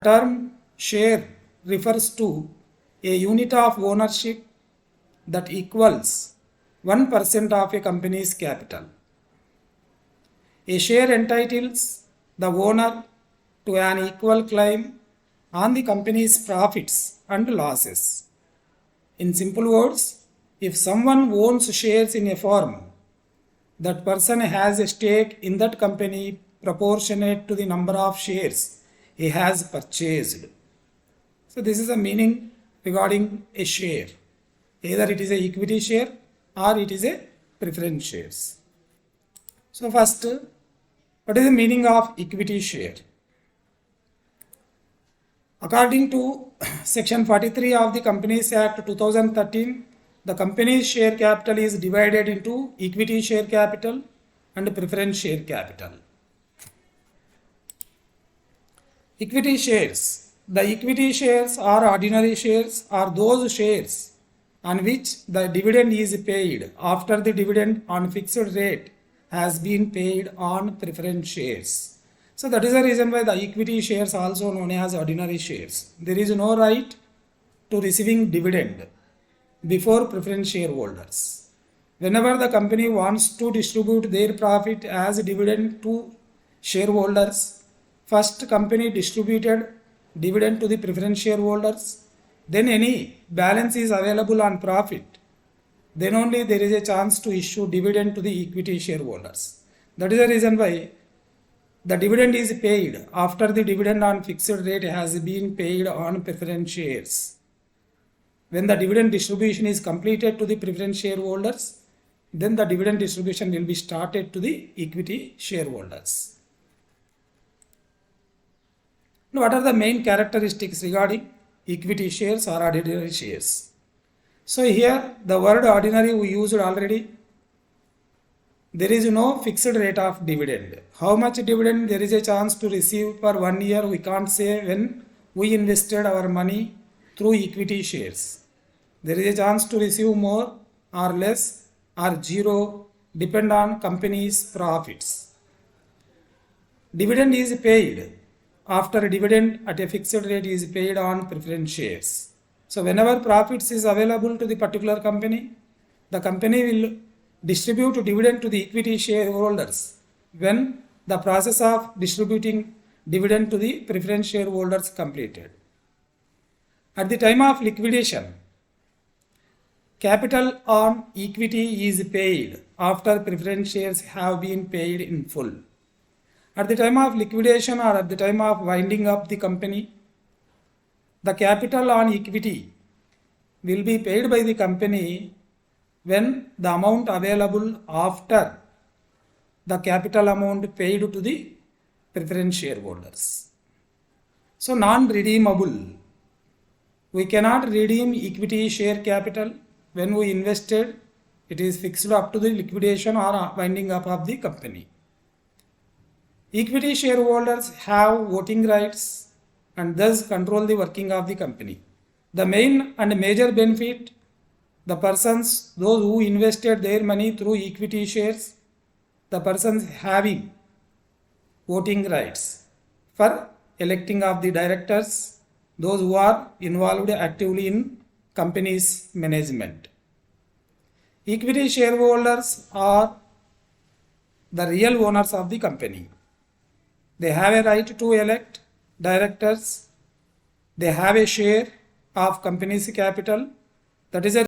Term share refers to a unit of ownership that equals 1% of a company's capital. A share entitles the owner to an equal claim on the company's profits and losses. In simple words, if someone owns shares in a firm, that person has a stake in that company proportionate to the number of shares he has purchased. So this is the meaning regarding a share. Either it is a equity share or it is a preference shares. So first, what is the meaning of equity share? According to Section 43 of the Companies Act 2013, the company's share capital is divided into equity share capital and preference share capital. Equity shares. The equity shares or ordinary shares are those shares on which the dividend is paid after the dividend on fixed rate has been paid on preference shares. So that is the reason why the equity shares are also known as ordinary shares. There is no right to receiving dividend before preference shareholders. Whenever the company wants to distribute their profit as dividend to shareholders, first company distributed dividend to the preference shareholders, then any balance is available on profit, then only there is a chance to issue dividend to the equity shareholders. That is the reason why the dividend is paid after the dividend on fixed rate has been paid on preference shares. When the dividend distribution is completed to the preference shareholders, then the dividend distribution will be started to the equity shareholders. Now, what are the main characteristics regarding equity shares or ordinary shares? So here the word ordinary we used already. There is no fixed rate of dividend. How much dividend there is a chance to receive per 1 year, we can't say when we invested our money through equity shares. There is a chance to receive more or less or zero, depend on company's profits. Dividend is paid after dividend at a fixed rate is paid on preference shares. So whenever profits is available to the particular company, the company will distribute dividend to the equity shareholders when the process of distributing dividend to the preference shareholders completed. At the time of liquidation, capital on equity is paid after preference shares have been paid in full. At the time of liquidation or at the time of winding up the company, the capital on equity will be paid by the company when the amount available after the capital amount paid to the preference shareholders. So non-redeemable. We cannot redeem equity share capital when we invested. It is fixed up to the liquidation or winding up of the company. Equity shareholders have voting rights and thus control the working of the company. The main and major benefit, the persons, those who invested their money through equity shares, the persons having voting rights for electing of the directors, those who are involved actively in company's management. Equity shareholders are the real owners of the company. They have a right to elect directors. They have a share of company's capital. That is a